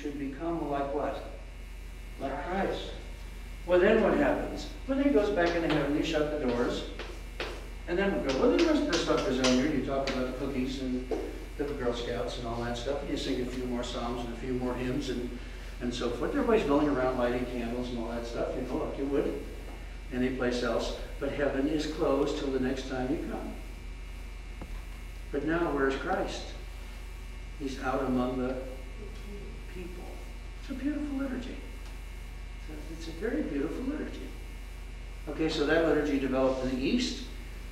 should become like what? Like Christ. Well, then what happens? Well, then he goes back into heaven, he shut the doors, and then we go, well, the rest of the stuff is on here. You talk about the cookies and the Girl Scouts and all that stuff. You sing a few more psalms and a few more hymns and so forth. Everybody's milling around lighting candles and all that stuff, you know, like you would any place else. But heaven is closed till the next time you come. But now, where's Christ? He's out among the people. It's a beautiful liturgy. It's a very beautiful liturgy. Okay, so that liturgy developed in the East,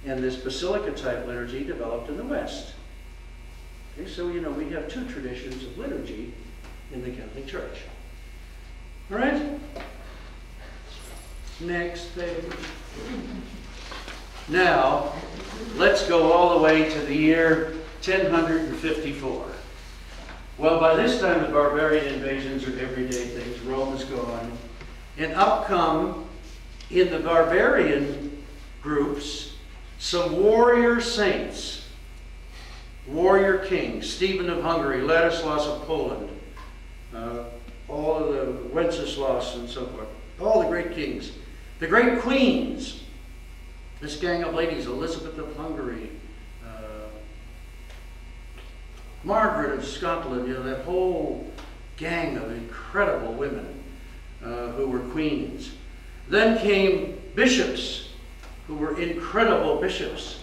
and this Basilica-type liturgy developed in the West. Okay, so, you know, we have two traditions of liturgy in the Catholic Church. All right? Next page. Now, let's go all the way to the year 1054. Well, by this time, the barbarian invasions are everyday things. Rome is gone. And up come, in the barbarian groups, some warrior saints, warrior kings, Stephen of Hungary, Ladislaus of Poland, all of the Wenceslaus and so forth, all the great kings, the great queens, this gang of ladies, Elizabeth of Hungary, Margaret of Scotland, you know, that whole gang of incredible women who were queens. Then came bishops, who were incredible bishops.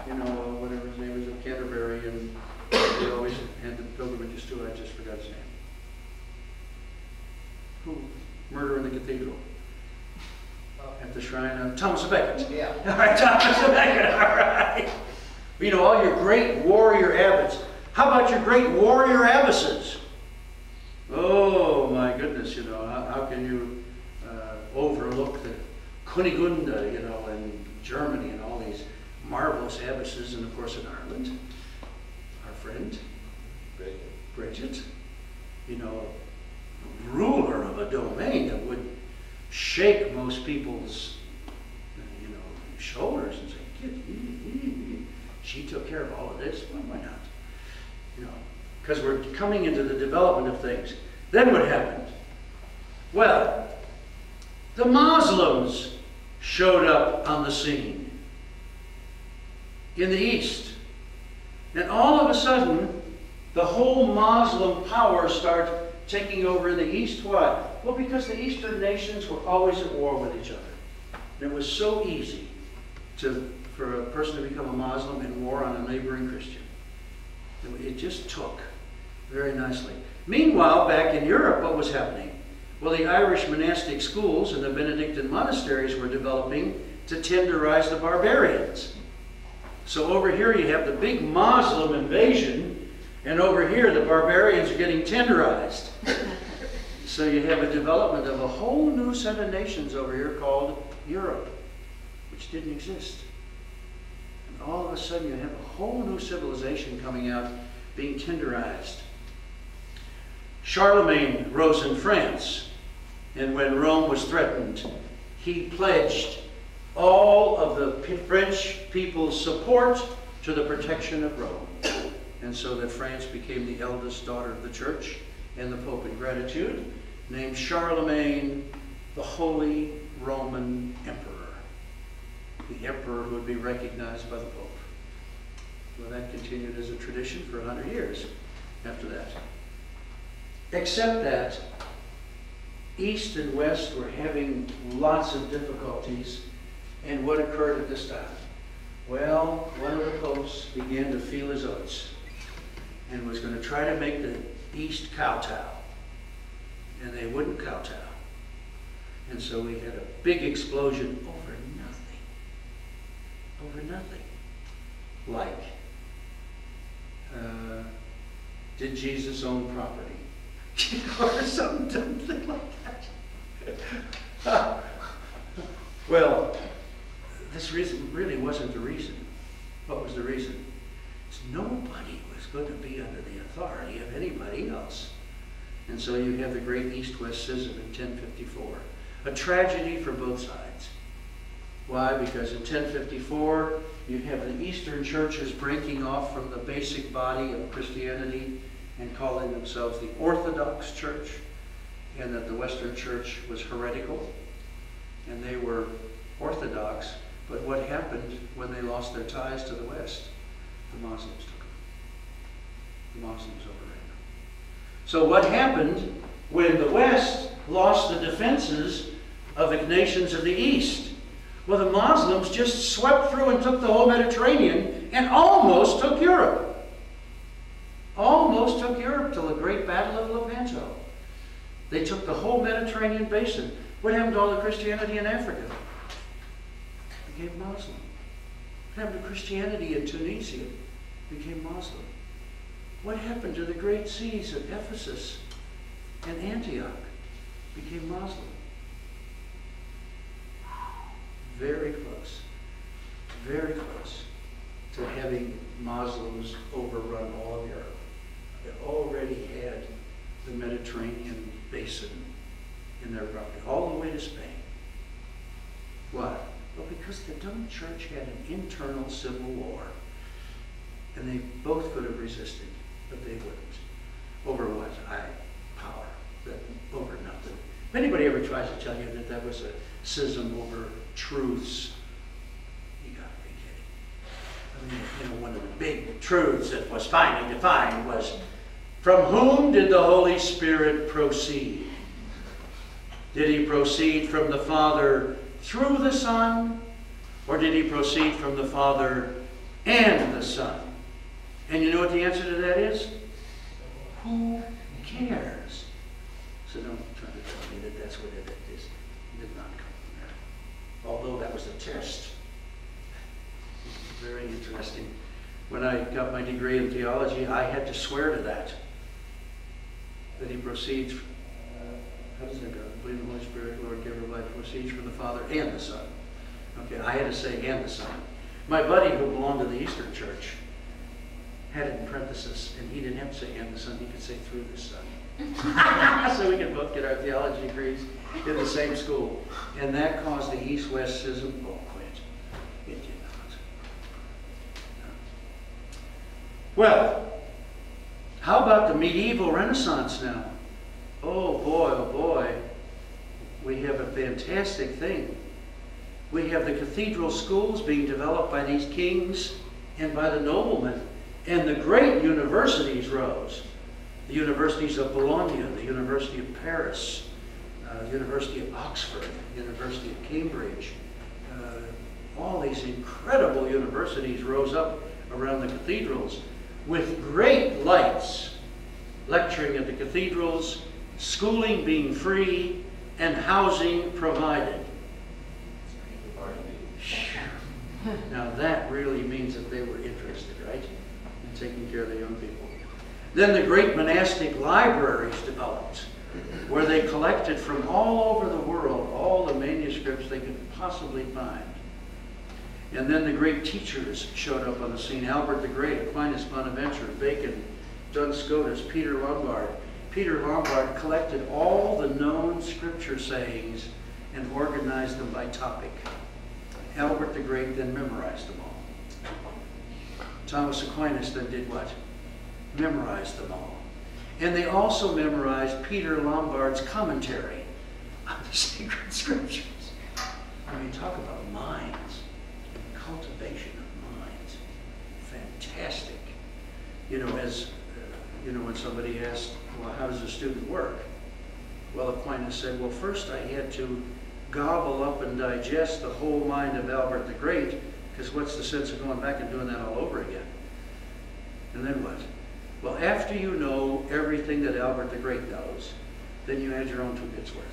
You know, whatever his name is, of Canterbury, and they always had the pilgrimages too. I just forgot his name. Who? Murder in the Cathedral. At the shrine of Thomas of Becket. Yeah. All right, Thomas of Becket, all right. You know, all your great warrior abbots. How about your great warrior abbesses? Oh, my goodness, you know, how can you overlook the Kunigunde, you know, in Germany, and all these marvelous abbesses, and of course in Ireland, our friend, Bridget, you know, ruler of a domain that would shake most people's, you know, shoulders and say, she took care of all of this, well, why not? You know, because we're coming into the development of things. Then what happened? Well, the Muslims showed up on the scene in the East. And all of a sudden, the whole Muslim power starts taking over in the East. Why? Well, because the Eastern nations were always at war with each other. And it was so easy for a person to become a Muslim and war on a neighboring Christian. It just took very nicely. Meanwhile, back in Europe, what was happening? Well, the Irish monastic schools and the Benedictine monasteries were developing to tenderize the barbarians. So over here you have the big Muslim invasion, and over here the barbarians are getting tenderized. So you have a development of a whole new set of nations over here called Europe, which didn't exist. And all of a sudden you have a whole new civilization coming out, being tenderized. Charlemagne rose in France, and when Rome was threatened, he pledged all of the French people's support to the protection of Rome. And so that France became the eldest daughter of the church, and the Pope, in gratitude, named Charlemagne the Holy Roman Emperor. The emperor who would be recognized by the Pope. Well, that continued as a tradition for 100 years after that. Except that East and West were having lots of difficulties. And what occurred at this time? Well, one of the popes began to feel his oats and was going to try to make the East kowtow. And they wouldn't kowtow. And so we had a big explosion over nothing. Over nothing. Like, did Jesus own property? Or something like that. Well, this reason really wasn't the reason. What was the reason? It's nobody was going to be under the authority of anybody else. And so you have the great East-West Schism in 1054. A tragedy for both sides. Why? Because in 1054, you have the Eastern churches breaking off from the basic body of Christianity and calling themselves the Orthodox Church, and that the Western Church was heretical, and they were Orthodox. But what happened when they lost their ties to the West? The Muslims took them. The Muslims overran them. So what happened when the West lost the defenses of the nations of the East? Well, the Muslims just swept through and took the whole Mediterranean and almost took Europe. Almost took Europe till the great Battle of Lepanto. They took the whole Mediterranean basin. What happened to all the Christianity in Africa? It became Muslim. What happened to Christianity in Tunisia? It became Muslim. What happened to the great seas of Ephesus and Antioch? It became Muslim. Very close to having Muslims overrun all of Europe. They already had the Mediterranean basin in their property, all the way to Spain. Why? Well, because the dumb church had an internal civil war, and they both could have resisted, but they wouldn't. Over what? Power. Over nothing. If anybody ever tries to tell you that that was a schism over truths, you gotta be kidding. I mean, one of the big truths that was finally defined was, from whom did the Holy Spirit proceed? Did he proceed from the Father through the Son, or did he proceed from the Father and the Son? And you know what the answer to that is? Who cares? So don't try to tell me that that's what it is. It did not come from there. Although that was a test. Very interesting. When I got my degree in theology, I had to swear to that he proceeds, how does that go? I believe in the Holy Spirit, Lord, giver of life, proceeds from the Father and the Son. Okay, I had to say and the Son. My buddy who belonged to the Eastern Church had it in parentheses, and he didn't have to say and the Son, he could say through the Son. So we could both get our theology degrees in the same school. And that caused the East-West schism. Oh, quit. It did not. No. Well, how about the medieval Renaissance now? Oh boy, we have a fantastic thing. We have the cathedral schools being developed by these kings and by the noblemen, and the great universities rose. The universities of Bologna, the University of Paris, the University of Oxford, the University of Cambridge. All these incredible universities rose up around the cathedrals with great lights, lecturing at the cathedrals, schooling being free, and housing provided. Now that really means that they were interested, right, in taking care of the young people. Then the great monastic libraries developed, where they collected from all over the world all the manuscripts they could possibly find. And then the great teachers showed up on the scene. Albert the Great, Aquinas, Bonaventure, Bacon, Duns Scotus, Peter Lombard. Peter Lombard collected all the known scripture sayings and organized them by topic. Albert the Great then memorized them all. Thomas Aquinas then did what? Memorized them all. And they also memorized Peter Lombard's commentary on the sacred scriptures. I mean, talk about minds. Cultivation of minds. Fantastic. You know, as when somebody asked, well, how does a student work? Well, Aquinas said, well, first I had to gobble up and digest the whole mind of Albert the Great, because what's the sense of going back and doing that all over again? And then what? Well, after you know everything that Albert the Great knows, then you add your own 2 bits worth.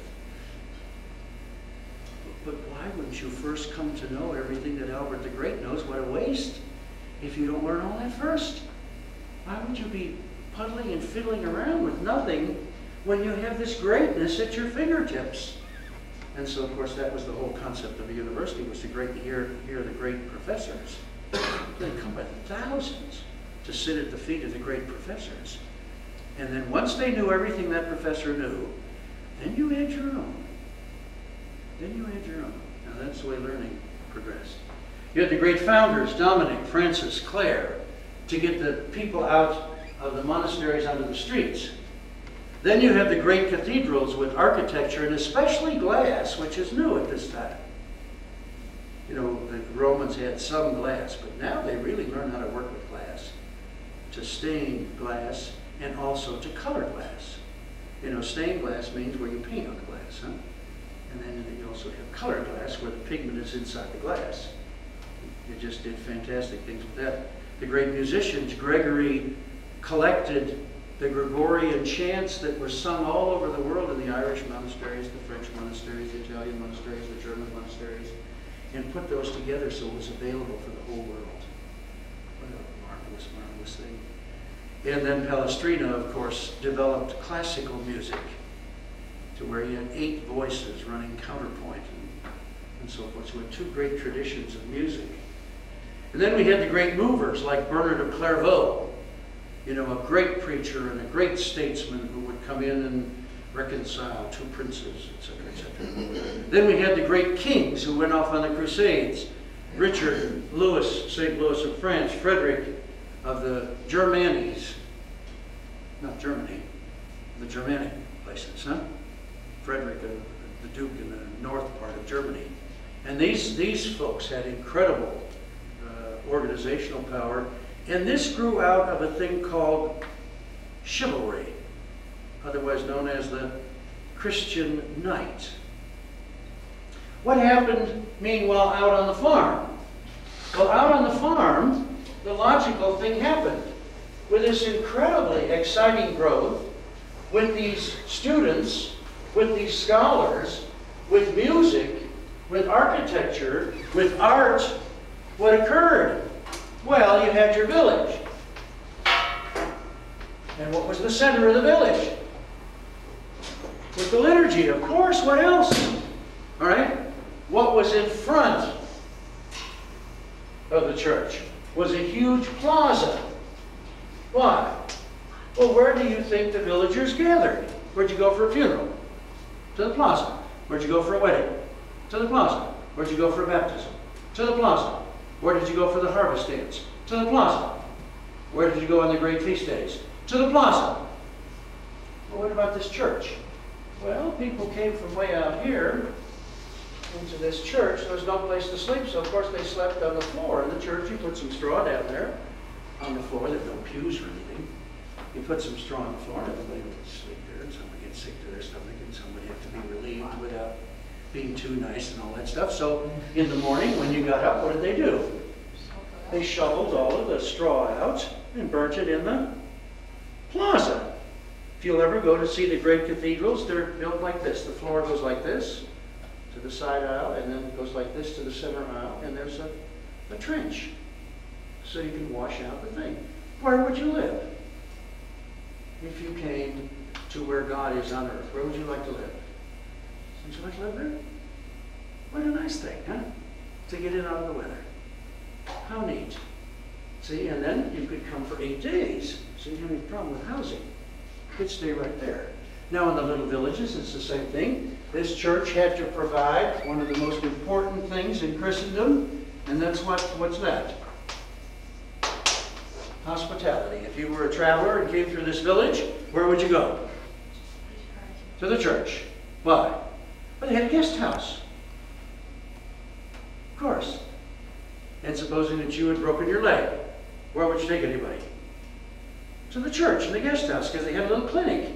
But why wouldn't you first come to know everything that Albert the Great knows? What a waste if you don't learn all that first. Why would you be puddling and fiddling around with nothing when you have this greatness at your fingertips? And so, of course, that was the whole concept of a university, was to hear the great professors. They come by the thousands to sit at the feet of the great professors. And then once they knew everything that professor knew, then you add your own. Then you add your own. Now that's the way learning progressed. You had the great founders, Dominic, Francis, Clare, to get the people out of the monasteries onto the streets. Then you have the great cathedrals with architecture, and especially glass, which is new at this time. You know, the Romans had some glass, but now they really learn how to work with glass, to stain glass and also to color glass. You know, stained glass means where you paint on the glass, huh? And then you also have colored glass where the pigment is inside the glass. They just did fantastic things with that. The great musicians, Gregory collected the Gregorian chants that were sung all over the world in the Irish monasteries, the French monasteries, the Italian monasteries, the German monasteries, and put those together so it was available for the whole world. What a marvelous, marvelous thing. And then Palestrina, of course, developed classical music to where you had 8 voices running counterpoint and so forth. So we had 2 great traditions of music. And then we had the great movers like Bernard of Clairvaux, you know, a great preacher and a great statesman who would come in and reconcile 2 princes, etc., etc. Then we had the great kings who went off on the Crusades. Richard, Louis, St. Louis of France, Frederick of the Germanies, not Germany, the Germanic places, huh? Frederick, the Duke in the north part of Germany. And these folks had incredible organizational power. And this grew out of a thing called chivalry, otherwise known as the Christian knight. What happened, meanwhile, out on the farm? Well, out on the farm, the logical thing happened. With this incredibly exciting growth, with these students, with these scholars, with music, with architecture, with art, what occurred? Well, you had your village. And what was the center of the village? With the liturgy, of course. What else? All right? What was in front of the church was a huge plaza. Why? Well, where do you think the villagers gathered? Where'd you go for a funeral? To the plaza. Where'd you go for a wedding? To the plaza. Where'd you go for a baptism? To the plaza. Where did you go for the harvest dance? To the plaza. Where did you go on the great feast days? To the plaza. Well, what about this church? Well, people came from way out here into this church. There was no place to sleep, so of course they slept on the floor in the church. You put some straw down there on the floor. There were no pews or anything. You put some straw on the floor, and everybody would sleep there, and someone gets sick to their stomach, and somebody had to be relieved without being too nice and all that stuff. So in the morning, when you got up, what did they do? They shoveled all of the straw out and burnt it in the plaza. If you'll ever go to see the great cathedrals, they're built like this. The floor goes like this to the side aisle, and then it goes like this to the center aisle, and there's a trench. So you can wash out the thing. Where would you live? If you came to where God is on earth, where would you like to live? Would you like to live there? What a nice thing, huh? To get in out of the weather. How neat. See, and then you could come for 8 days. So you don't have any problem with housing. You could stay right there. Now in the little villages, it's the same thing. This church had to provide one of the most important things in Christendom, and that's what's that? Hospitality. If you were a traveler and came through this village, where would you go? To the church. Why? Well, they had a guest house. Of course. And supposing that you had broken your leg, where would you take anybody? To the church and the guest house, because they had a little clinic.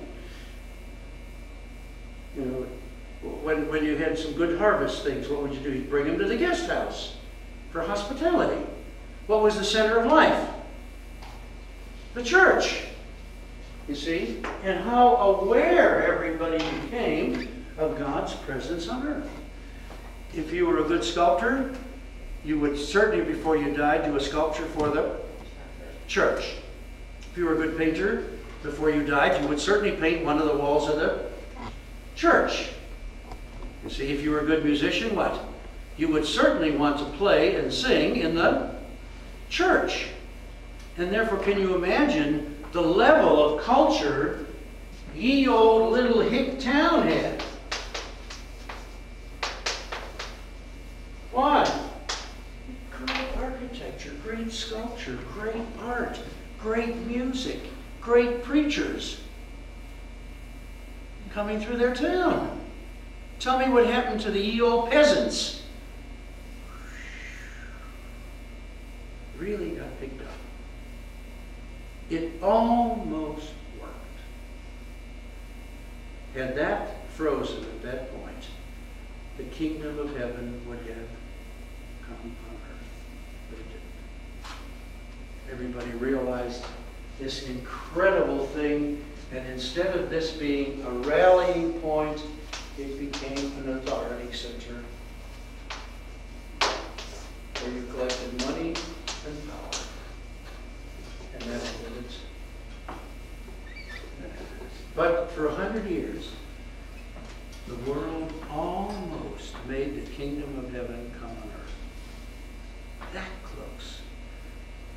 You know, when you had some good harvest things, what would you do? You'd bring them to the guest house for hospitality. What was the center of life? The church. You see? And how aware everybody became of God's presence on earth. If you were a good sculptor, you would certainly, before you died, do a sculpture for the church. If you were a good painter, before you died, you would certainly paint one of the walls of the church. You see, if you were a good musician, what? You would certainly want to play and sing in the church. And therefore, can you imagine the level of culture ye old little hick town had? Why? Great architecture, great sculpture, great art, great music, great preachers coming through their town. Tell me what happened to the ye old peasants. Really got picked up. It almost worked. Had that frozen at that point, the kingdom of heaven would have come on earth. But it didn't. Everybody realized this incredible thing, and instead of this being a rallying point, it became an authority center where you collected money and power. And that ended it. But for 100 years, the world almost made the kingdom of heaven come on earth. That close.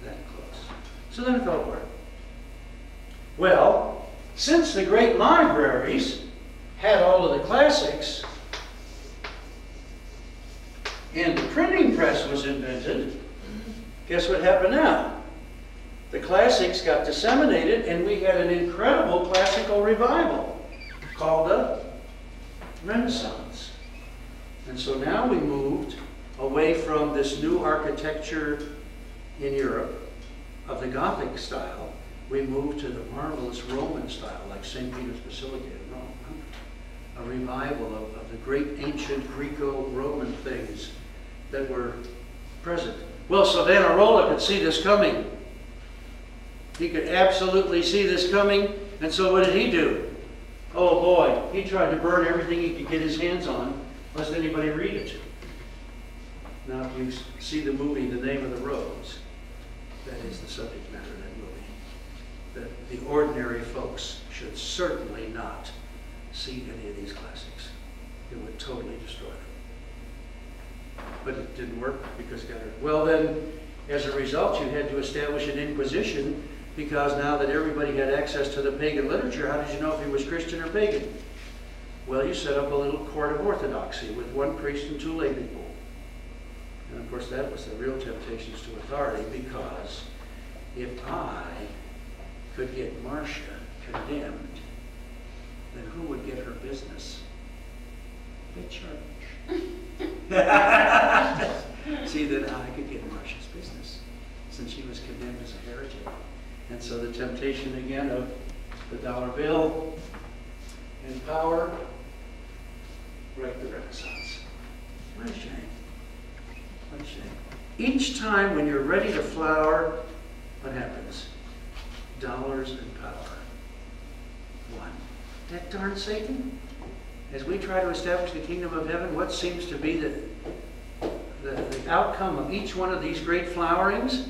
That close. So then it fell apart. Well, since the great libraries had all of the classics and the printing press was invented, guess what happened now? The classics got disseminated and we had an incredible classical revival called the Renaissance. And so now we moved away from this new architecture in Europe of the Gothic style. We moved to the marvelous Roman style, like St. Peter's Basilica in Rome. A revival of the great ancient Greco-Roman things that were present. Well, Savonarola could see this coming. He could absolutely see this coming. And so what did he do? Oh boy, he tried to burn everything he could get his hands on, lest anybody read it. Now, if you see the movie, The Name of the Rose, that is the subject matter of that movie. That the ordinary folks should certainly not see any of these classics. It would totally destroy them. But it didn't work because God. Well then, as a result, you had to establish an inquisition, because now that everybody had access to the pagan literature, how did you know if he was Christian or pagan? Well, you set up a little court of orthodoxy with one priest and two lay people. And of course that was the real temptations to authority, because if I could get Marcia condemned, then who would get her business? The church. See, that I could get Marcia's business, since she was condemned as a heretic. And so the temptation again of the dollar bill and power, right, the Renaissance. What a shame. What a shame. Each time when you're ready to flower, what happens? Dollars and power. One. That darn Satan. As we try to establish the kingdom of heaven, what seems to be the outcome of each one of these great flowerings?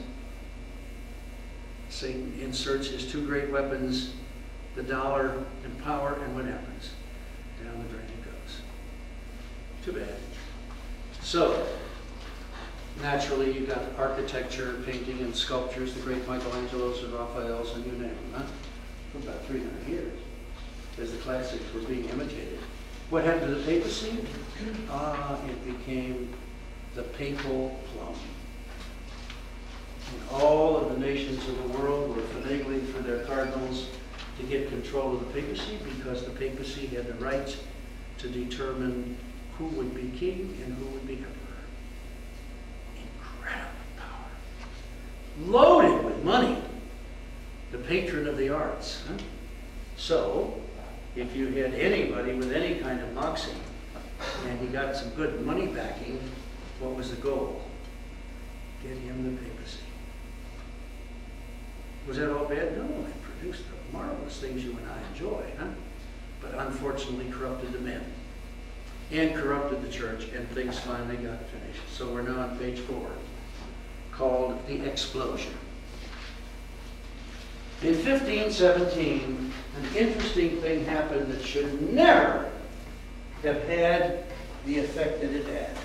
Satan inserts his two great weapons, the dollar and power, and what happens? Down the drain it goes. Too bad. So, naturally, you've got architecture, painting, and sculptures, the great Michelangelos and Raphaels, and you name them, huh? For about 300 years, as the classics were being imitated. What happened to the papacy? It became the papal plum. And all of the nations of the world were finagling for their cardinals to get control of the papacy, because the papacy had the right to determine who would be king and who would be emperor. Incredible power. Loaded with money. The patron of the arts. Huh? So, if you had anybody with any kind of moxie, and he got some good money backing, what was the goal? Get him the papacy. Was that all bad? No, it produced the marvelous things you and I enjoy, huh? But unfortunately corrupted the men, and corrupted the church, and things finally got finished. So we're now on page 4, called The Explosion. In 1517, an interesting thing happened that should never have had the effect that it had.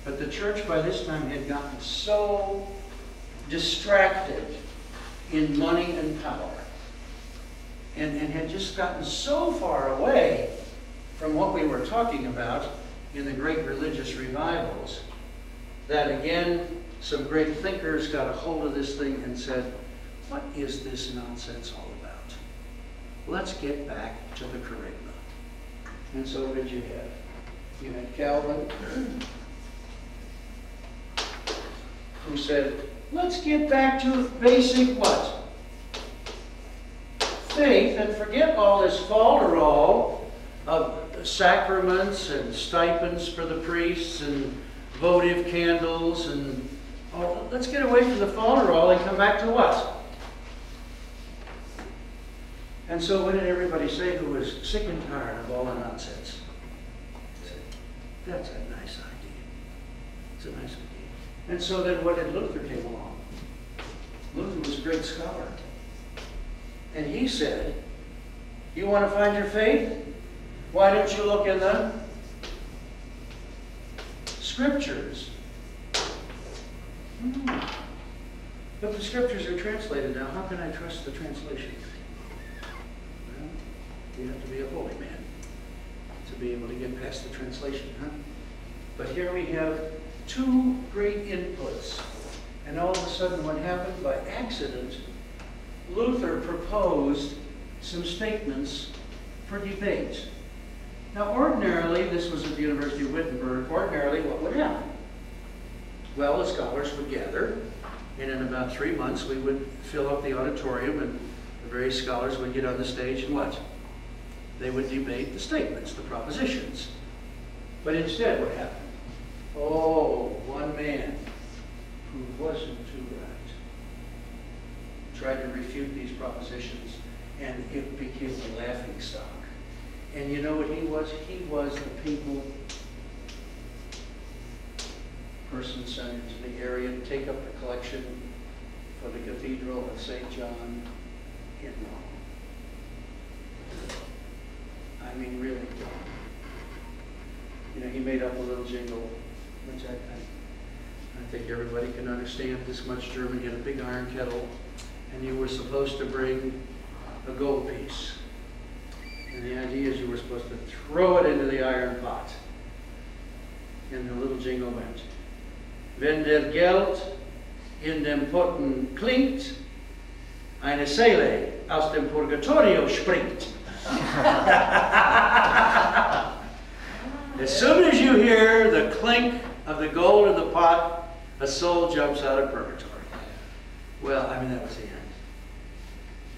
But the church by this time had gotten so distracted in money and power, and had just gotten so far away from what we were talking about in the great religious revivals, that again, some great thinkers got a hold of this thing and said, what is this nonsense all about? Let's get back to the charisma. And so what did you have? You had Calvin, who said, let's get back to basic what? Faith, and forget all this falderall of sacraments and stipends for the priests and votive candles and oh, let's get away from the falderall and come back to what? And so what did everybody say who was sick and tired of all the nonsense? They said, that's a nice idea. It's a nice idea. And so then what did Luther came along? Luther was a great scholar. And he said, you want to find your faith? Why don't you look in the scriptures? But the scriptures are translated now. How can I trust the translation? Well, you have to be a holy man to be able to get past the translation, huh? But here we have two great inputs. And all of a sudden what happened? By accident, Luther proposed some statements for debate. Now ordinarily, this was at the University of Wittenberg, ordinarily what would happen? Well, the scholars would gather, and in about 3 months we would fill up the auditorium and the various scholars would get on the stage and what? They would debate the statements, the propositions. But instead what happened? Oh, one man who wasn't too right tried to refute these propositions, and it became a laughing stock. And you know what he was? He was the people person sent into the area to take up the collection for the Cathedral of St. John in Rome. I mean, really. You know, he made up a little jingle, which I think everybody can understand. This much German. He had a big iron kettle, and you were supposed to bring a gold piece. And the idea is you were supposed to throw it into the iron pot. And the little jingle went, wenn der Geld in dem Potten klingt, eine Seele aus dem Purgatorio springt. As soon as you hear the clink of the gold in the pot, a soul jumps out of purgatory. Well, I mean, that was the end.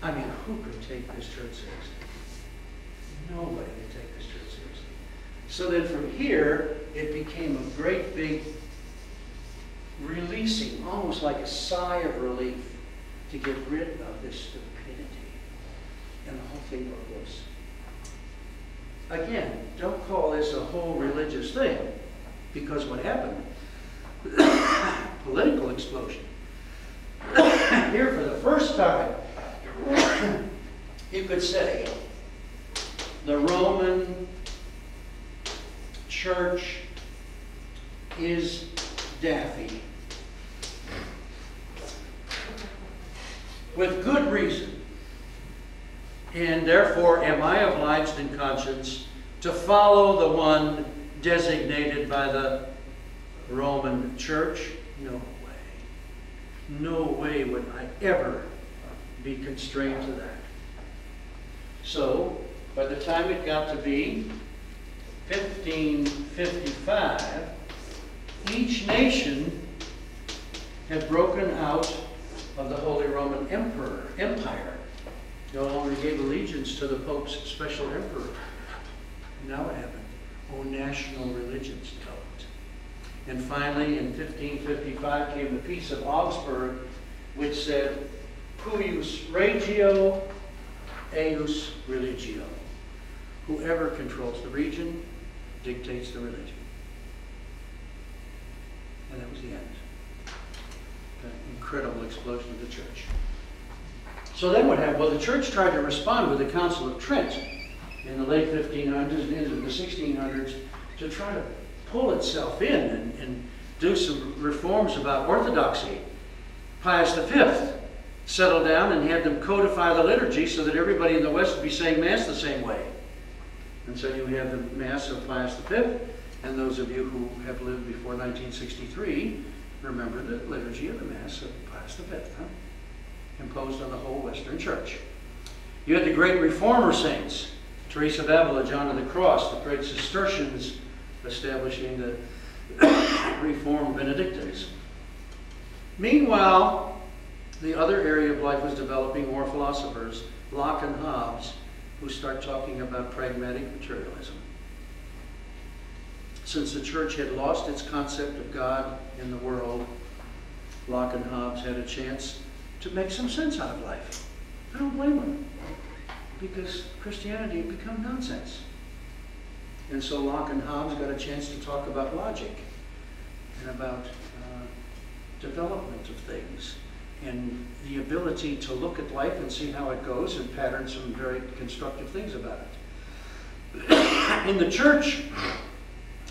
I mean, who could take this church seriously? Nobody could take this church seriously. So then from here, it became a great big releasing, almost like a sigh of relief to get rid of this stupidity. And the whole thing broke loose. Again, don't call this a whole religious thing, because what happened? Political explosion. Here for the first time, you could say the Roman Church is daffy. With good reason. And therefore, am I obliged in conscience to follow the one designated by the Roman Church? No way. No way would I ever be constrained to that. So, by the time it got to be 1555, each nation had broken out of the Holy Roman Empire. No longer gave allegiance to the Pope's special emperor. Now what happened? Oh, national religions developed. And finally, in 1555, came the Peace of Augsburg, which said, cuius regio, eius religio. Whoever controls the region dictates the religion. And that was the end. The incredible explosion of the church. So then what happened? Well, the church tried to respond with the Council of Trent in the late 1500s and into the 1600s to try to pull itself in and do some reforms about orthodoxy. Pius V settled down and had them codify the liturgy so that everybody in the West would be saying Mass the same way. And so you have the Mass of Pius V, and those of you who have lived before 1963 remember the liturgy of the Mass of Pius V. Huh? imposed on the whole Western Church. You had the great Reformer saints, Teresa of Avila, John of the Cross, the great Cistercians establishing the Reformed Benedictines. Meanwhile, the other area of life was developing more philosophers, Locke and Hobbes, who start talking about pragmatic materialism. Since the church had lost its concept of God in the world, Locke and Hobbes had a chance to make some sense out of life. I don't blame them, because Christianity had become nonsense. And so Locke and Hobbes got a chance to talk about logic and about development of things and the ability to look at life and see how it goes and pattern some very constructive things about it. In the church,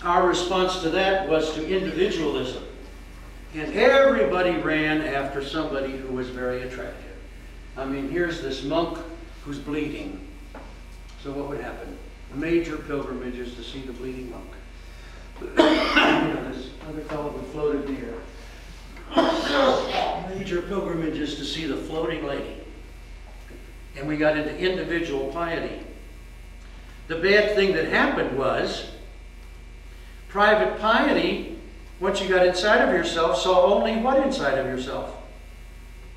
our response to that was to individualism. And everybody ran after somebody who was very attractive. I mean, here's this monk who's bleeding. So what would happen? Major pilgrimages to see the bleeding monk. This other fellow who floated in the air. Major pilgrimages to see the floating lady. And we got into individual piety. The bad thing that happened was private piety, once you got inside of yourself, saw only what inside of yourself?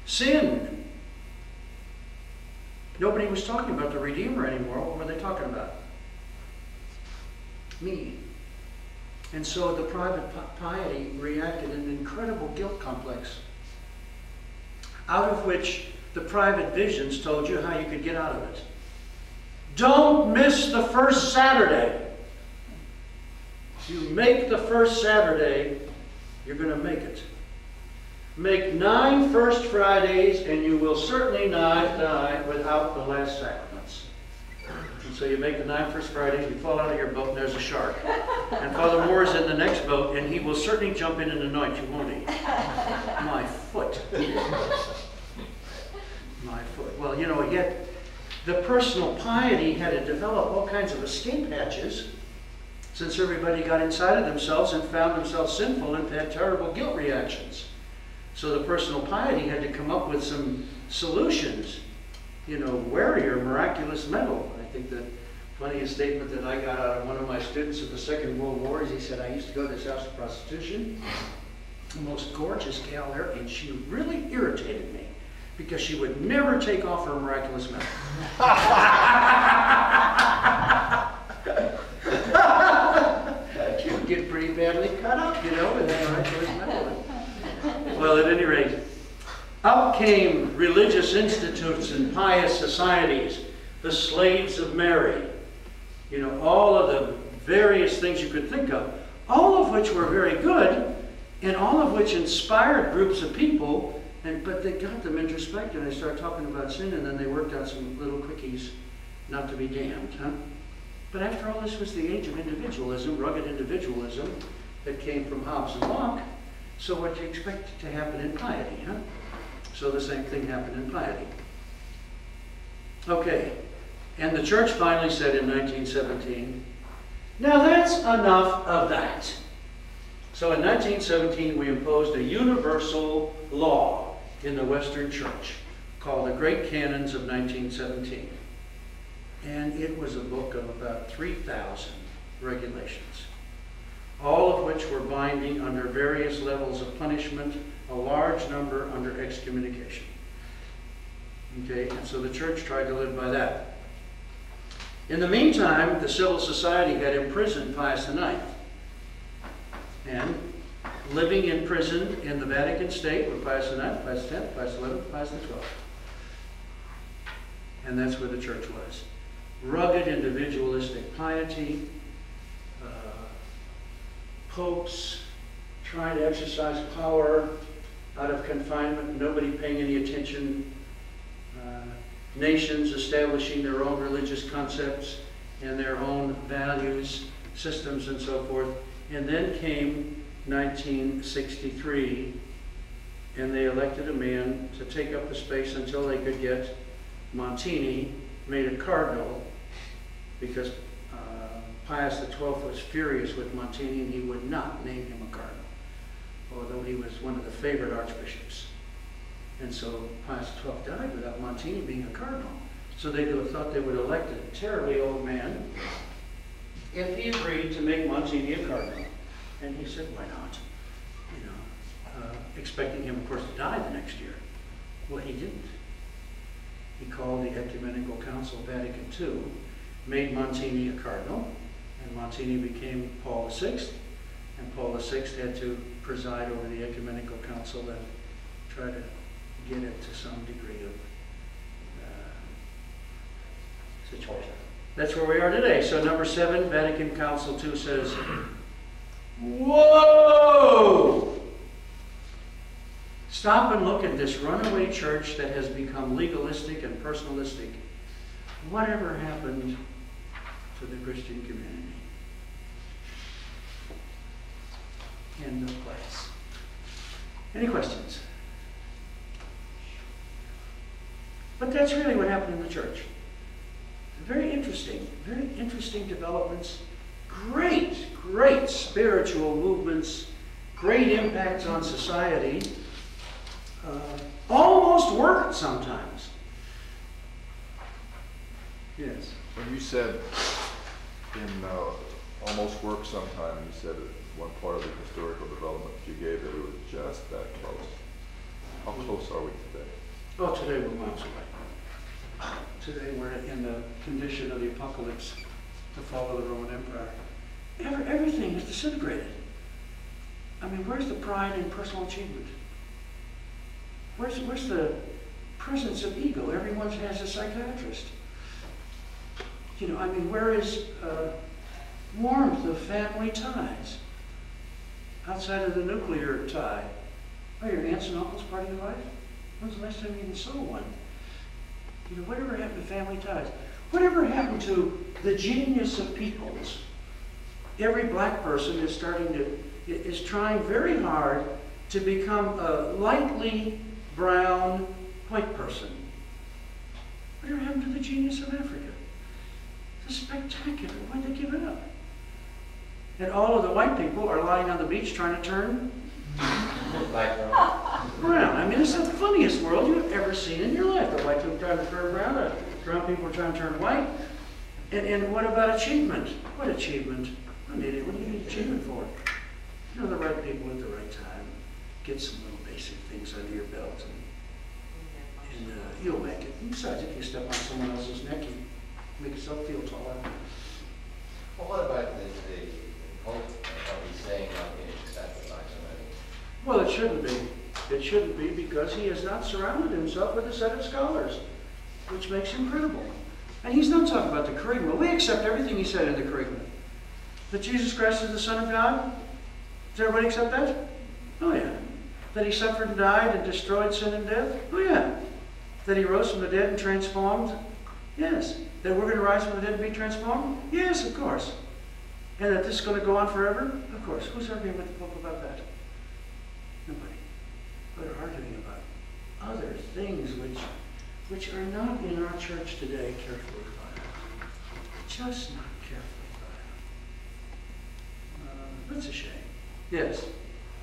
Sin. Nobody was talking about the Redeemer anymore. What were they talking about? Me. And so the private piety reacted in an incredible guilt complex, out of which the private visions told you how you could get out of it. Don't miss the first Saturday. If you make the first Saturday, you're going to make it. Make 9 First Fridays, and you will certainly not die without the last sacraments. And so you make the 9 First Fridays, you fall out of your boat, and there's a shark. And Father Moore is in the next boat, and he will certainly jump in and anoint you, won't he? My foot. My foot. Well, you know, yet the personal piety had to develop all kinds of escape hatches, since everybody got inside of themselves and found themselves sinful and had terrible guilt reactions. So the personal piety had to come up with some solutions. You know, wear your miraculous medal. I think the funniest statement that I got out of one of my students of the Second World War is he said, I used to go to this house of prostitution, the most gorgeous gal there, and she really irritated me because she would never take off her miraculous medal. She would get pretty badly cut up, you know, with that miraculous medal. Well, at any rate, up came religious institutes and pious societies, the Slaves of Mary, you know, all of the various things you could think of, all of which were very good, and all of which inspired groups of people, but they got them introspective, and they started talking about sin, and then they worked out some little quickies not to be damned, huh? But after all, this was the age of individualism, rugged individualism, that came from Hobbes and Locke. So what do you expect to happen in piety, huh? So the same thing happened in piety. Okay, and the church finally said in 1917, now that's enough of that. So in 1917, we imposed a universal law in the Western Church called the Great Canons of 1917. And it was a book of about 3,000 regulations, all of which were binding under various levels of punishment, a large number under excommunication. Okay, and so the church tried to live by that. In the meantime, the civil society had imprisoned Pius IX. And living in prison in the Vatican State were Pius IX, Pius X, Pius XI, Pius XII. And that's where the church was. Rugged individualistic piety, popes trying to exercise power out of confinement, nobody paying any attention, nations establishing their own religious concepts and their own values, systems, and so forth. And then came 1963, and they elected a man to take up the space until they could get Montini made a cardinal, because Pius XII was furious with Montini and he would not name him a cardinal, although he was one of the favorite archbishops. And so Pius XII died without Montini being a cardinal. So they thought they would elect a terribly old man if he agreed to make Montini a cardinal. And he said, why not? You know, expecting him, of course, to die the next year. Well, he didn't. He called the Ecumenical Council Vatican II, made Montini a cardinal, and Montini became Paul VI, and Paul VI had to preside over the Ecumenical Council and try to get it to some degree of situation. That's where we are today. So number 7, Vatican Council II says, whoa! Stop and look at this runaway church that has become legalistic and personalistic. Whatever happened to the Christian community? End of place. Any questions? But that's really what happened in the church. Very interesting developments. Great spiritual movements. Great impacts on society. Almost worked sometimes. Yes. When you said in almost worked sometime, you said one part of the historical development you gave that we were just that close. How close are we today? Oh, today we're miles away. Today we're in the condition of the apocalypse, the fall of the Roman Empire. Everything is disintegrated. I mean, where's the pride in personal achievement? Where's the presence of ego? Everyone has a psychiatrist. You know, I mean, where is warmth of family ties? Outside of the nuclear tie. Are your aunts and uncles part of your life? When's the last time you even saw one? You know, whatever happened to family ties? Whatever happened to the genius of peoples? Every black person is trying very hard to become a lightly brown white person. Whatever happened to the genius of Africa? It's spectacular. Why'd they give it up? And all of the white people are lying on the beach trying to turn brown. I mean, it's the funniest world you've ever seen in your life. The white people trying to turn brown, the brown people are trying to turn white. And what about achievement? What achievement? What do you need achievement for? You know, the right people at the right time. Get some little basic things under your belt, and you'll make it. And besides, if you step on someone else's neck, you make yourself feel taller. Well, what about the Pope, what he's saying not being accepted by somebody? Well, it shouldn't be. It shouldn't be because he has not surrounded himself with a set of scholars, which makes him credible. And he's not talking about the Kerygma. We accept everything he said in the Kerygma. That Jesus Christ is the Son of God? Does everybody accept that? Oh, yeah. That he suffered and died and destroyed sin and death? Oh, yeah. That he rose from the dead and transformed? Yes. That we're going to rise from the dead and be transformed? Yes, of course. And that this is going to go on forever? Of course. Who's arguing with the Pope about that? Nobody. They're arguing about other things which are not in our church today carefully thought out. Just not carefully thought out. That's a shame. Yes?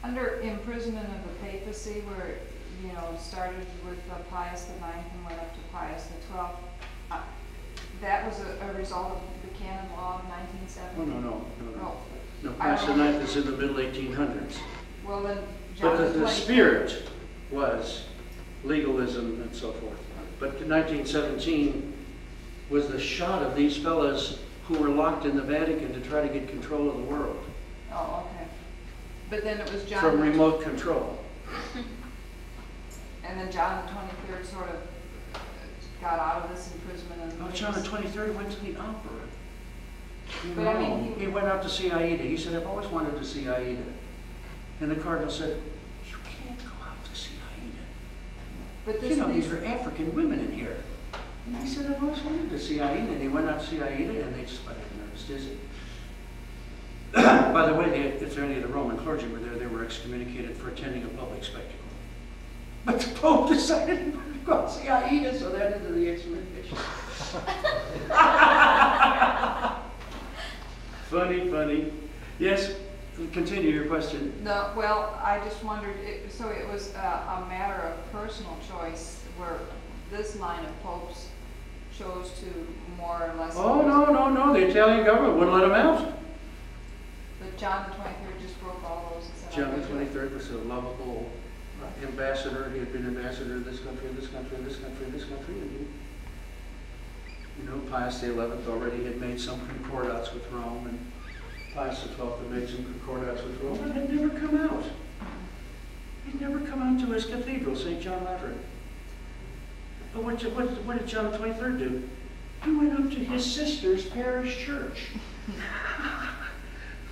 Under imprisonment of the papacy, where, you know, started with Pius IX and went up to Pius XII, that was a result of the canon law of 1970? Oh, no. Pius IX is in the middle 1800s. Well, then, John but the spirit was legalism and so forth. But in 1917 was the shot of these fellas who were locked in the Vatican to try to get control of the world. Oh, okay. But then it was John... From remote control. And then John the 23rd sort of got out of this imprisonment. And John the 23rd went to the opera. But I mean, he went out to see Aida. He said, I've always wanted to see Aida. And the cardinal said, you can't go out to see Aida. But You know, these are African women in here. And he said, I've always wanted to see Aida. And he went out to see Aida, and they just went nervous dizzy. By the way, if any of the Roman clergy were there, they were excommunicated for attending a public spectacle. But the Pope decided to go out to see Aida, so that ended the excommunication. Funny. Yes, Continue your question. No, well, I just wondered, so it was a matter of personal choice where this line of popes chose to more or less. Oh, no, the Italian government wouldn't let him out. But John the 23rd just broke all those and said. John the 23rd was a lovable ambassador. He had been ambassador of this country, and this country, and this country, and this country. And you know, Pius XI already had made some concordats with Rome, and Pius XII had made some concordats with Rome, and had never come out. He'd never come out to his cathedral, St. John Lateran. But what did John the 23rd do? He went up to his sister's parish church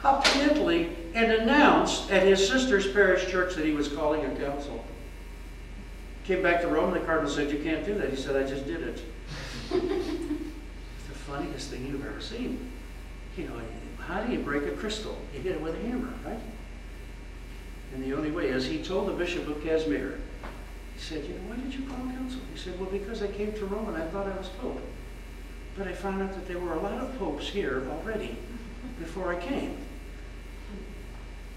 up in Italy and announced at his sister's parish church that he was calling a council. Came back to Rome, and the cardinal said, "You can't do that." He said, "I just did it." It's the funniest thing you've ever seen. You know, how do you break a crystal? You hit it with a hammer, right? And the only way is, he told the Bishop of Casimir, he said, "You know, why did you call a council?" He said, "Well, because I came to Rome and I thought I was Pope. But I found out that there were a lot of popes here already before I came.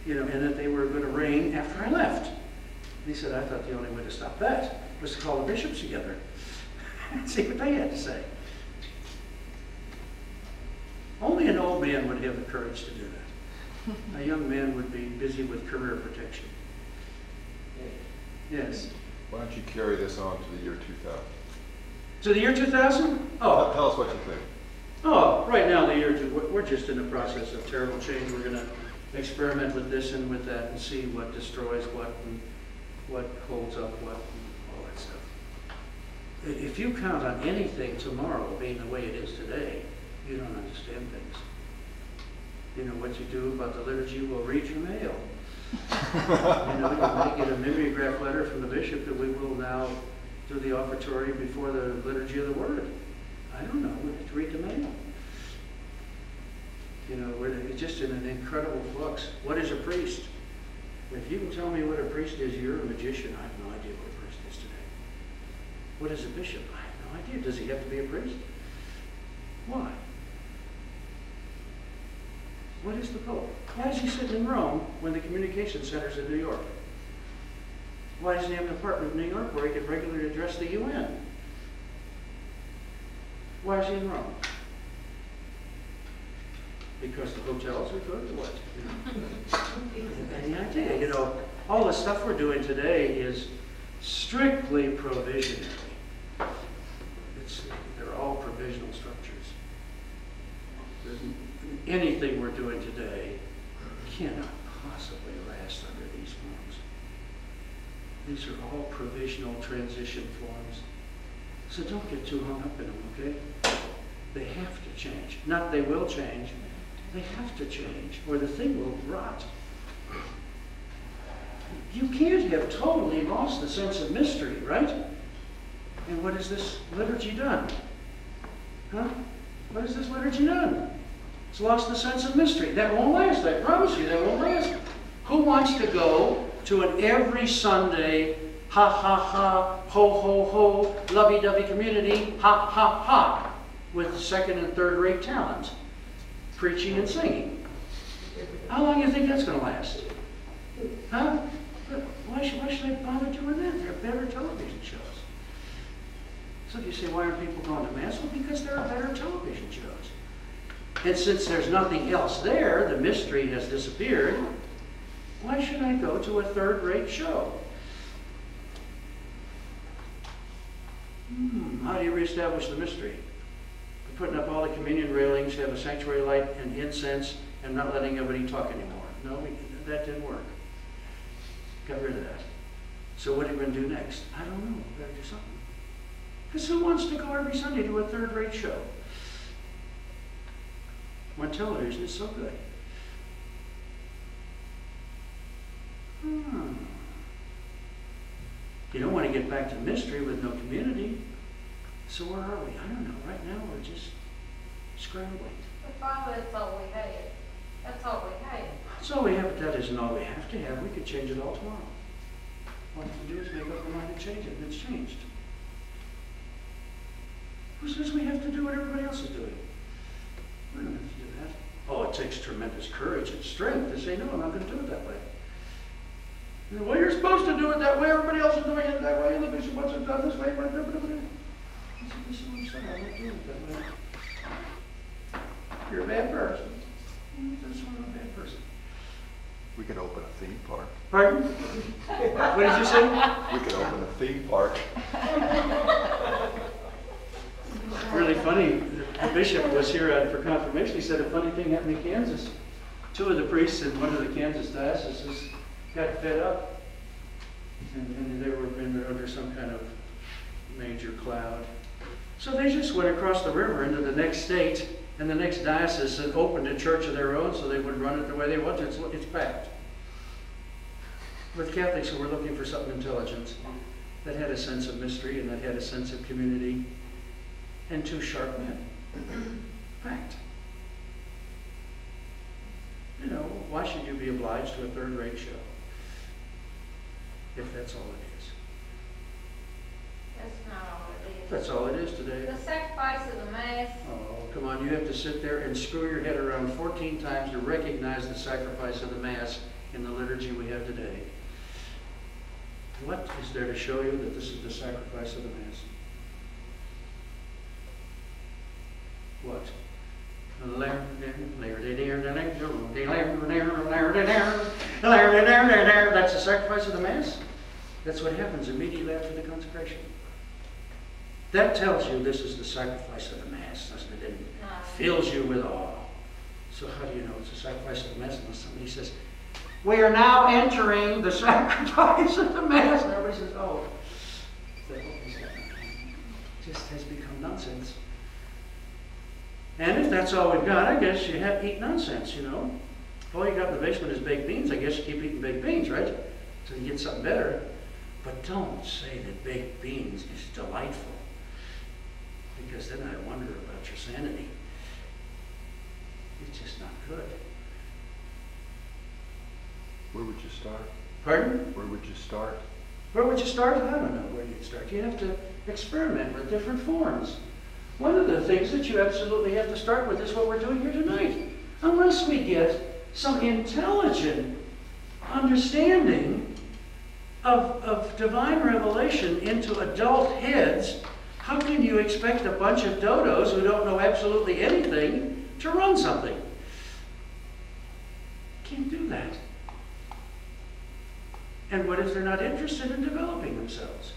You know, and that they were going to reign after I left." And he said, "I thought the only way to stop that was to call the bishops together and see what they had to say." Only an old man would have the courage to do that. A young man would be busy with career protection. Yes. Why don't you carry this on to the year 2000? To the year 2000? Oh. Tell us what you think. Oh, right now, we're just in the process of terrible change. We're going to experiment with this and with that and see what destroys what and what holds up what and all that stuff. If you count on anything tomorrow being the way it is today, you don't understand things. You know what you do about the liturgy? We'll read your mail. You know, you may get a mimeograph letter from the bishop that we will now do the offertory before the liturgy of the word. I don't know. We have to read the mail. You know, we're just in an incredible flux. What is a priest? If you can tell me what a priest is, you're a magician. I have no idea what a priest is today. What is a bishop? I have no idea. Does he have to be a priest? Why? What is the Pope? Why is he sitting in Rome when the communication center's in New York? Why doesn't he have an apartment in New York where he can regularly address the UN? Why is he in Rome? Because the hotels are good or what? You know? Any idea? You know, all the stuff we're doing today is strictly provisionary. They're all provisional structures. Anything we're doing today cannot possibly last under these forms. These are all provisional transition forms. So don't get too hung up in them, okay? They have to change. Not they will change. They have to change, or the thing will rot. You can't have totally lost the sense of mystery, right? And what has this liturgy done? Huh? What has this liturgy done? It's lost the sense of mystery. That won't last, I promise you, that won't last. Who wants to go to an every Sunday, ha ha ha, ho ho ho, lovey-dovey community, ha ha ha, with second and third rate talent, preaching and singing? How long do you think that's going to last? Huh? Why should I bother doing that? There are better television shows. So you say, why aren't people going to Mass? Well, because there are better television shows. And since there's nothing else there, the mystery has disappeared, why should I go to a third-rate show? How do you reestablish the mystery? By putting up all the communion railings, have a sanctuary light and incense, and not letting anybody talk anymore. No, that didn't work. Got rid of that. So what are we going to do next? I don't know. We've got to do something. Because who wants to go every Sunday to a third-rate show? When television is so good. You don't want to get back to mystery with no community. So where are we? I don't know. Right now we're just scrambling. But Father, that's all we have. That's all we have. That's all we have, but that isn't all we have to have. We could change it all tomorrow. All we have to do is make up our mind and change it, and it's changed. Who says we have to do what everybody else is doing? We don't have to do that. Oh, it takes tremendous courage and strength to say, no, I'm not going to do it that way. And, well, you're supposed to do it that way. Everybody else is doing it that way. And the bishop wants it done this way. I said, this is what I'm saying. I'm not doing it that way. You're a bad person. That's not a bad person. We could open a theme park. Pardon? What did you say? We could open a theme park. Really funny, the bishop was here for confirmation. He said a funny thing happened in Kansas. Two of the priests in one of the Kansas dioceses got fed up. And they were under some kind of major cloud. So they just went across the river into the next state and the next diocese and opened a church of their own so they would run it the way they wanted. It's packed with Catholics who were looking for something intelligent, that had a sense of mystery and that had a sense of community, and two sharp men. Packed. You know, why should you be obliged to a third-rate show if that's all it is? That's not all it is. That's all it is today. The sacrifice of the Mass, Oh, come on, you have to sit there and screw your head around 14 times to recognize the sacrifice of the Mass in the liturgy we have today. What is there to show you that this is the sacrifice of the Mass? What? That's the sacrifice of the Mass? That's what happens immediately after the consecration. That tells you this is the sacrifice of the Mass, doesn't it? And fills you with awe. So how do you know it's the sacrifice of the Mass unless somebody says, we are now entering the sacrifice of the Mass? And everybody says, oh, that just has become nonsense. And if that's all we've got, I guess you have to eat nonsense, you know. If all you got in the basement is baked beans, I guess you keep eating baked beans, right? So you get something better. But don't say that baked beans is delightful, because then I wonder about your sanity. It's just not good. Where would you start? Pardon? Where would you start? Where would you start? I don't know where you'd start. You have to experiment with different forms. One of the things that you absolutely have to start with is what we're doing here tonight. Unless we get some intelligent understanding of divine revelation into adult heads, how can you expect a bunch of dodos who don't know absolutely anything to run something? Can't do that. And what if they're not interested in developing themselves?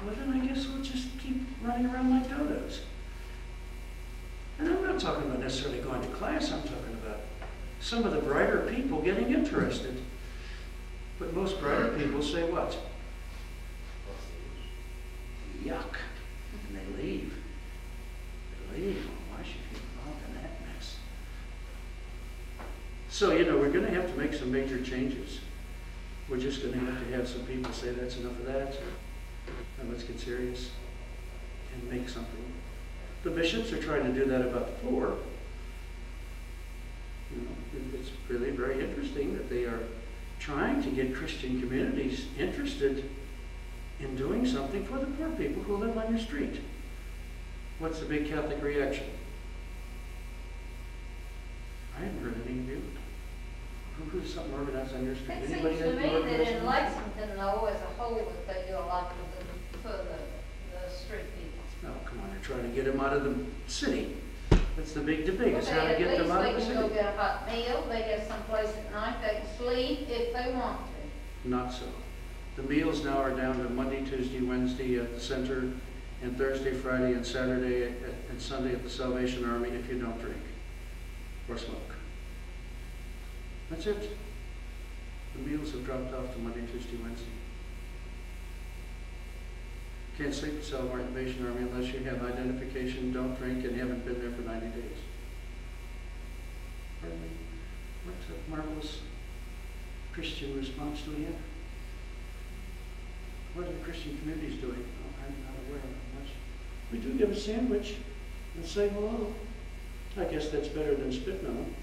Well, then I guess we'll just keep running around like dodos. And I'm not talking about necessarily going to class. I'm talking about some of the brighter people getting interested. But most brighter people say what? Yuck. And they leave. They leave. Well, why should you get involved in that mess? So, you know, we're going to have to make some major changes. We're just going to have some people say that's enough of that. And let's get serious and make something. The bishops are trying to do that about the poor. You know, it's really very interesting that they are trying to get Christian communities interested in doing something for the poor people who live on your street. What's the big Catholic reaction? I haven't heard any of you. Who's something organized on your street? it seems Anybody to got me any that organized in on your street? Lexington, though, as a whole, that they do a lot for the street people. No, come on, they're trying to get them out of the city. That's the big debate, is how to At get them least out they of the can go city. get a hot meal, they get someplace at night, they can sleep if they want to. Not so. The meals now are down to Monday, Tuesday, Wednesday at the center, and Thursday, Friday, and Saturday, and Sunday at the Salvation Army if you don't drink or smoke. That's it. The meals have dropped off to Monday, Tuesday, Wednesday. Can't sleep at Salvation Army unless you have identification, don't drink, and haven't been there for 90 days. Pardon me? What a marvelous Christian response do we have? What are the Christian communities doing? Oh, I'm not aware of much. We do give a sandwich and say hello. I guess that's better than spitting on them.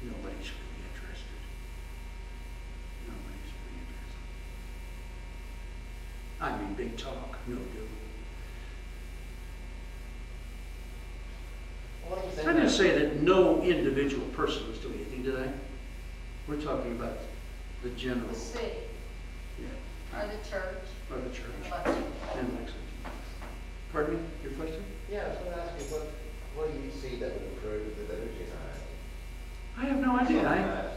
Nobody's really interested. Nobody's really interested. I mean, big talk, no do. say that no individual person was doing anything, did I? We're talking about the general. The city, Yeah, or the church. or the church. Election. And Lexington. Pardon me, your question? Yeah, I was going to ask you, what do you see that would improve the liturgy now? I have no idea.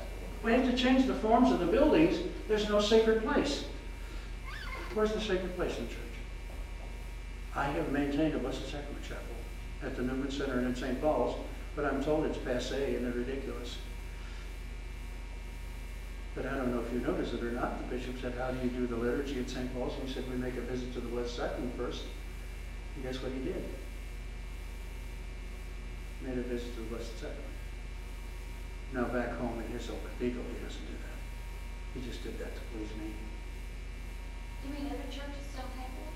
We have to change the forms of the buildings. There's no sacred place. Where's the sacred place in the church? I have maintained a Blessed Sacrament Chapel at the Newman Center and in St. Paul's, but I'm told it's passé and ridiculous. But I don't know if you noticed it or not. The bishop said, how do you do the liturgy at St. Paul's? We said, we make a visit to the Blessed Sacrament first. And guess what he did? Made a visit to the Blessed Sacrament. Now back home in his old cathedral, he doesn't do that. He just did that to please me. You mean other churches don't have that?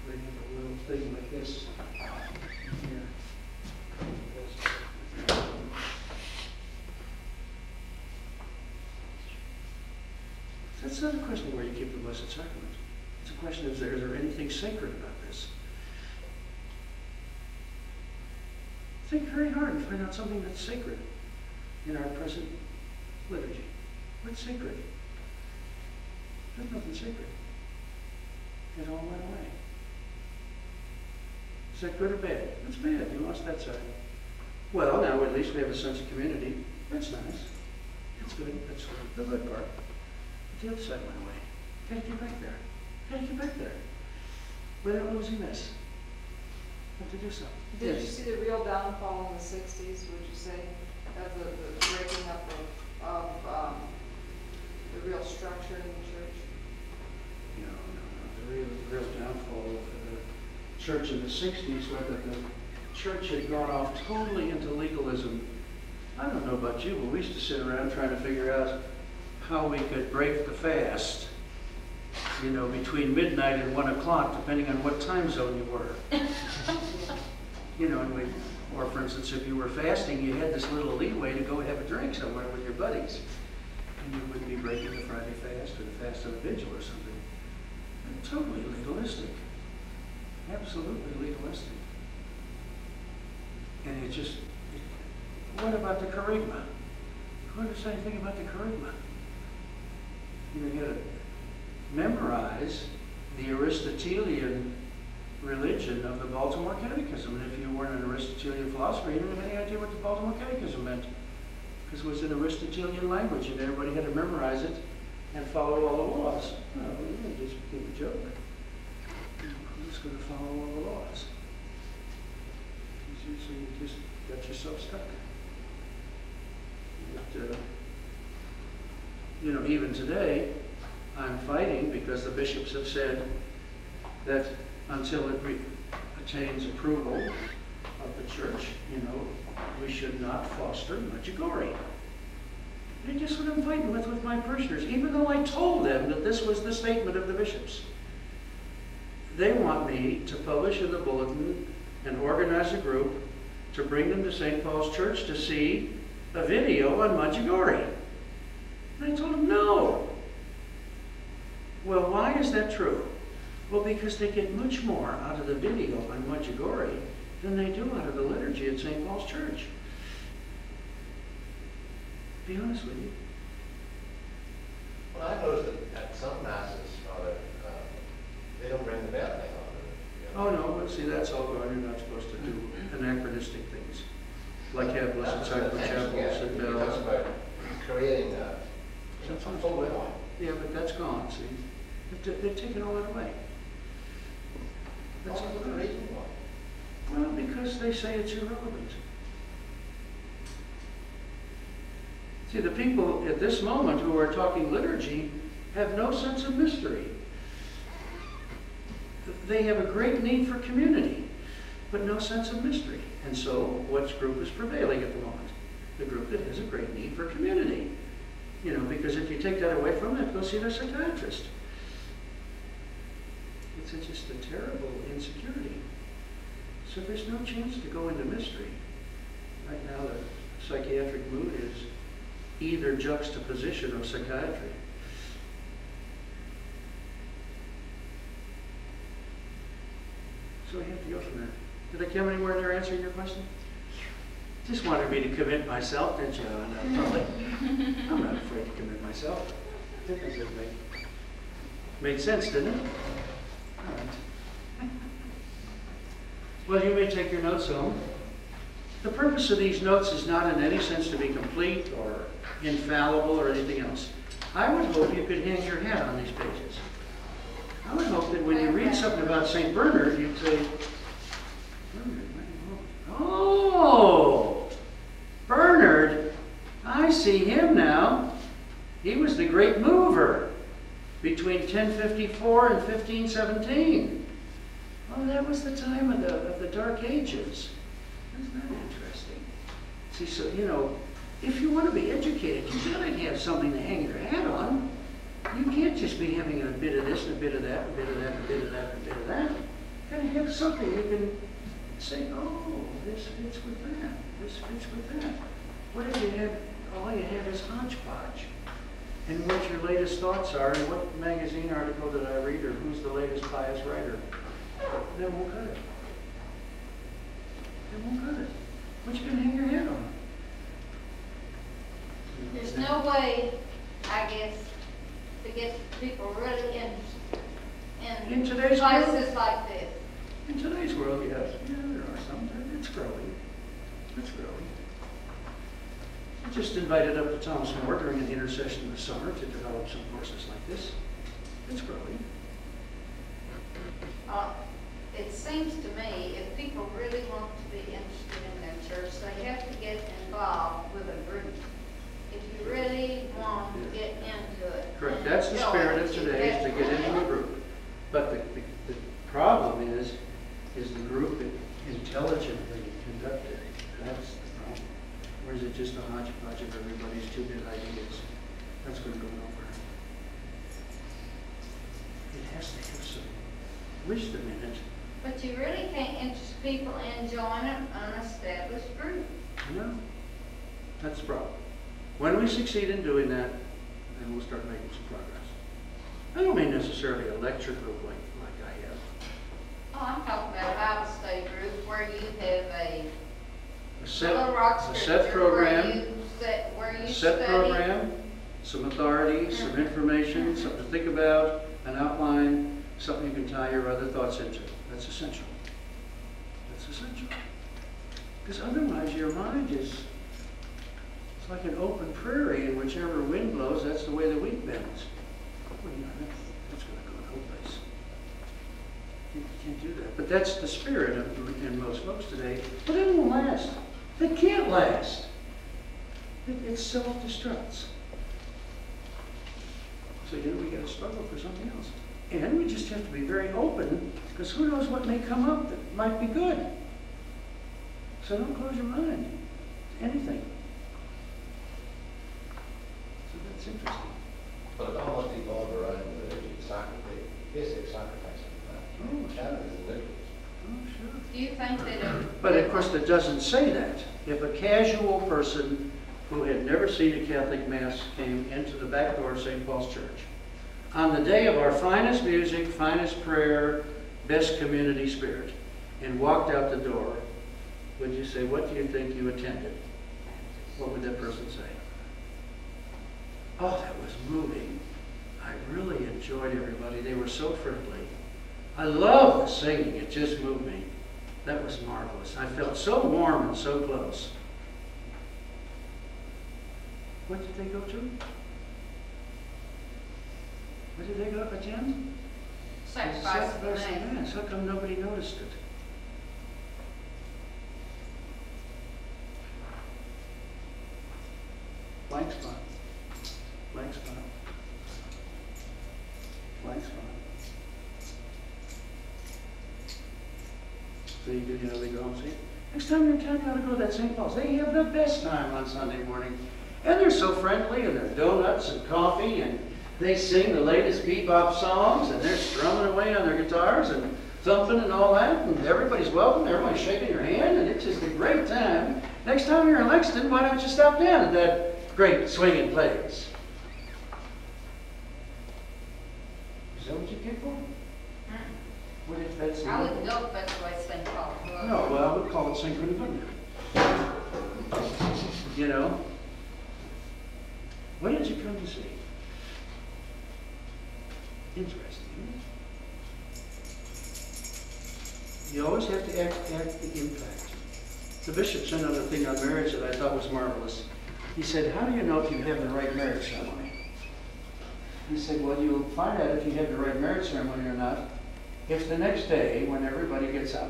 They have a little thing like this here. That's not a question where you keep the Blessed Sacrament. It's a question, is there anything sacred about this? Think very hard and find out something that's sacred in our present liturgy. What's sacred? There's nothing sacred. It all went away. Is that good or bad? It's bad. You lost that side. Well, now at least we have a sense of community. That's nice. That's good. That's the good part. But the other side went away. Gotta get back there. Gotta get back there. Without losing this. Have to do something. Did you see the real downfall in the 60s, would you say, of the breaking up of the real structure in the church? No. The real downfall of the church in the 60s was that the church had gone off totally into legalism. I don't know about you, but we used to sit around trying to figure out how we could break the fast, you know, between midnight and 1 o'clock, depending on what time zone you were. You know, or for instance, if you were fasting, you had this little leeway to go have a drink somewhere with your buddies. And you would be breaking the Friday fast or the fast of the vigil or something. And totally legalistic. Absolutely legalistic. And it just, what about the kerygma? Who understands anything about the kerygma? You know, you got to memorize the Aristotelian religion of the Baltimore Catechism. And if you weren't an Aristotelian philosopher, you didn't have any idea what the Baltimore Catechism meant. Because it was in Aristotelian language and everybody had to memorize it and follow all the laws. Well, it just became a joke. Who's going to follow all the laws? So you just got yourself stuck. But, you know, even today, I'm fighting because the bishops have said that until it attains approval of the church, you know, we should not foster Medjugorje. And guess what I'm fighting with my parishioners? Even though I told them that this was the statement of the bishops. They want me to publish in the bulletin and organize a group to bring them to St. Paul's Church to see a video on Medjugorje. And I told them no. Well, why is that true? Well, because they get much more out of the video on Medjugorje than they do out of the liturgy at St. Paul's Church. Be honest with you. Well, I noticed that at some masses, they don't ring the bell any longer. You know? Oh, no, but see, that's all gone. You're not supposed to do anachronistic things. Like have Blessed Sacrament chapels and You're bells. talking about creating a focal point. Yeah, but that's gone, see. They've taken all that away. That's all What's the gone. reason why? Well, because they say it's irrelevant. See, the people at this moment who are talking liturgy have no sense of mystery. They have a great need for community, but no sense of mystery. And so, what group is prevailing at the moment? The group that has a great need for community. You know, because if you take that away from them, go see their psychiatrist. It's just a terrible insecurity. So there's no chance to go into mystery. Right now, the psychiatric mood is either juxtaposition or psychiatry. So we have to go from there. Did I come anywhere near answering your question? Just wanted me to commit myself, didn't you? In public. I'm not afraid to commit myself. I think it made sense, didn't it? All right. Well, you may take your notes home. The purpose of these notes is not in any sense to be complete or infallible or anything else. I would hope you could hang your hat on these pages. I would hope that when you read something about St. Bernard, you'd say, oh, Bernard, I see him now. He was the great mover between 1054 and 1517. Oh, that was the time of the Dark Ages. Isn't that interesting? See, so, you know, if you want to be educated, you gotta have something to hang your hat on. You can't just be having a bit of this and a bit of that, a bit of that, a bit of that, a bit of that. You gotta have something you can say, oh, this fits with that, this fits with that. What if you have, all you have is hodgepodge? And what your latest thoughts are, and what magazine article did I read, or who's the latest pious writer? That won't cut it. It won't cut it. What you can hang your hat on? There's no way, I guess, to get people really in today's world? places like this. In today's world, yes. Yeah, there are some. It's growing. It's growing. I just invited up to Thomas More during an intercession in the summer to develop some courses like this. It's growing. It seems to me if people really want to be interested in their church, they have to get involved with a group. If you really want to get into it. Correct. That's the spirit of today, is to get into a group. But the problem is the group intelligently conducted. That's the problem. Or is it just a hodgepodge of everybody's two-bit ideas? That's going to go nowhere. It has to have some wisdom in it. But you really can't interest people in joining an established group. No. That's the problem. When we succeed in doing that, then we'll start making some progress. I don't mean necessarily a lecture group like I have. Oh, I'm talking about a Bible study group where you have a A set program, where you set study. program, some authority, some information, something to think about, an outline, something you can tie your other thoughts into. That's essential. That's essential. Because otherwise your mind is, it's like an open prairie, and whichever wind blows, that's the way the wheat bends. Well, you know, that's going to go no place. You can't do that. But that's the spirit in most folks today. But it won't last. It can't last. It self-destructs. So, you know, we got to struggle for something else. And we just have to be very open, because who knows what may come up that might be good. So don't close your mind to anything. So that's interesting. But it almost evolved around the basic sacrifice of Oh, that. That is the difference. Oh, sure. Do you think that But of course, it doesn't say that. If a casual person who had never seen a Catholic Mass came into the back door of St. Paul's Church, on the day of our finest music, finest prayer, best community spirit, and walked out the door, would you say, what do you think you attended? What would that person say? Oh, that was moving. I really enjoyed everybody. They were so friendly. I love the singing. It just moved me. That was marvelous. I felt so warm and so close. What did they go to? What did they go attend? sacrifice of the Sacrifice of Mass? Mass. How come nobody noticed it? Blank spot. Blank spot. Blank spot. So you know, they go home and say, next time you're in town, you ought to go to that St. Paul's. They have the best time on Sunday morning. And they're so friendly, and they're donuts and coffee, and they sing the latest bebop songs, and they're strumming away on their guitars and thumping and all that, and everybody's welcome, everybody's shaking your hand, and it's just a great time. Next time you're in Lexington, why don't you stop down at that great swinging place? Is that what you came for? What if that's I wouldn't go if that's the way St. Paul was. No, you know. What did you come to see? Interesting. You always have to act the impact. The bishop said another thing on marriage that I thought was marvelous. He said, how do you know if you have the right marriage ceremony? He said, well, you'll find out if you have the right marriage ceremony or not if the next day, when everybody gets up,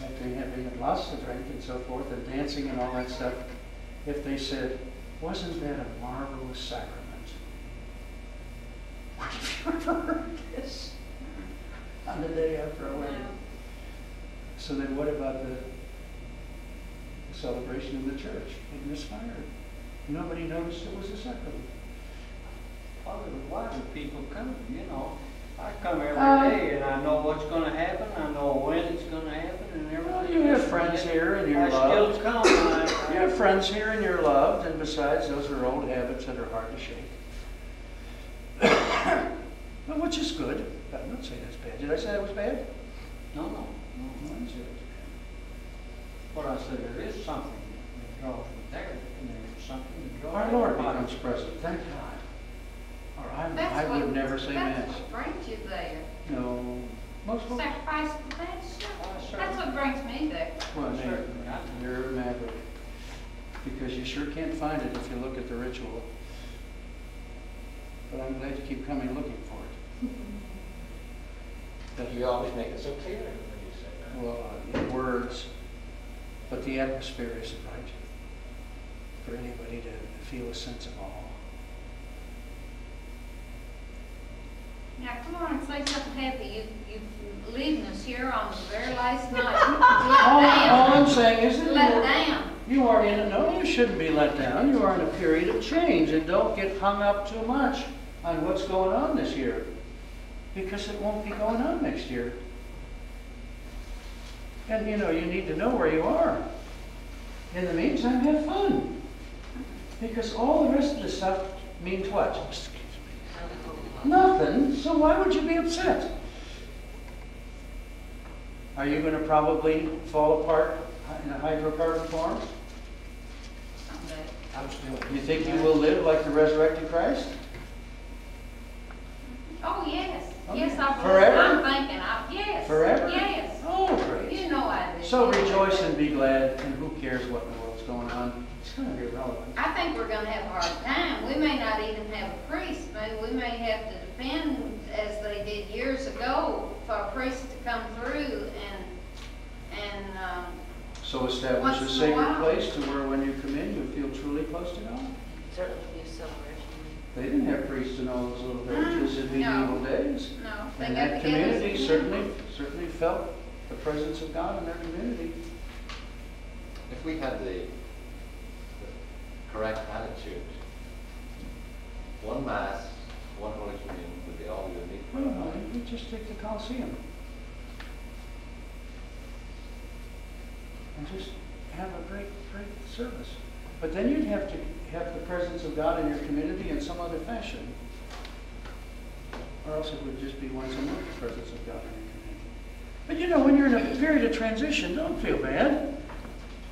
after having lots to drink and so forth, and dancing and all that stuff, if they said, wasn't that a marvelous sacrament? Have you ever heard this? On the day after a wedding. So then what about the celebration in the church? It misfired. Nobody noticed it was a sacrament. Father, why do people come? You know, I come every day and I know what's going to happen. I know when it's going to happen and everything. Well, you have friends here and you're I loved. still come. You have friends here and you're loved, and besides, those are old habits that are hard to shake. Well, which is good. I'm not saying that's bad. Did I say that was bad? No, no, No, I didn't say it was bad. What I said, there is something that draws me there, and there's something that draws Our me Lord there. becomes present. Thank God. Or I That's would what- never say That's Mass. what brings you there. No. Most folks. Sacrifice the best. I That's what brings me there. Well, maybe. certainly, You're a maverick. Because you sure can't find it if you look at the ritual. But I'm glad you keep coming looking for it. You always make it so clear when you say that. Well, in words, but the atmosphere isn't right for anybody to feel a sense of awe. Now, come on and say something happy. You're leaving us here on the very last night. All Let I'm saying is down. that Let down. you are in no, you shouldn't be let down. You are in a period of change, and don't get hung up too much on what's going on this year, because it won't be going on next year. And you know, you need to know where you are. In the meantime, have fun, because all the rest of the stuff means what? Nothing. So why would you be upset? Are you going to probably fall apart in a hydrocarbon form? Someday. I'm still. You think you will live like the resurrected Christ? Oh, yes. Okay. Yes, I believe. Forever? I'm thinking, yes. Forever? Yes. Oh, great. You know I do. So rejoice and be glad, and who cares what in the world's going on? It's kind of irrelevant. I think we're going to have a hard time. We may not even have a priest. Maybe we may have to depend, as they did years ago, for a priest to come through and So establish Once a in a sacred while. place to where when you come in, you feel truly close to God. Certainly be a celebration. They didn't have priests in all those little villages in No. medieval days. no, they And got that together. community certainly felt the presence of God in their community. If we had the correct attitude, one Mass, one Holy Communion would be all we would need for our Well, life. you just take the Colosseum. And just have a great service. But then you'd have to have the presence of God in your community in some other fashion. Or else it would just be once a month, the presence of God in your community. But you know, when you're in a period of transition, don't feel bad.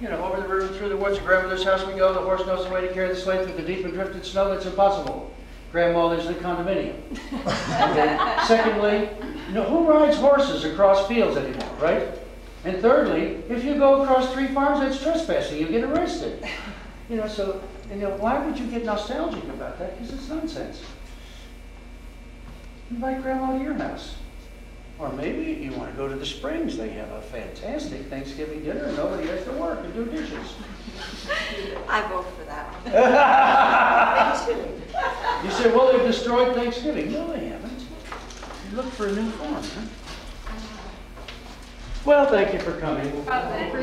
You know, over the river, through the woods, to grandmother's house we go. The horse knows the way to carry the sleigh through the deep and drifted snow. That's impossible. Grandma lives in a condominium. Okay. Secondly, you know, who rides horses across fields anymore, right? And thirdly, if you go across 3 farms, that's trespassing. You get arrested. You know, so, you know, why would you get nostalgic about that? Because it's nonsense. Invite grandma to your house. Or maybe you want to go to the Springs. They have a fantastic Thanksgiving dinner and nobody has to work and do dishes. I vote for that one. Me too. You say, well, they've destroyed Thanksgiving. No, they haven't. You look for a new form, huh? Well, thank you for coming. Oh, thank you.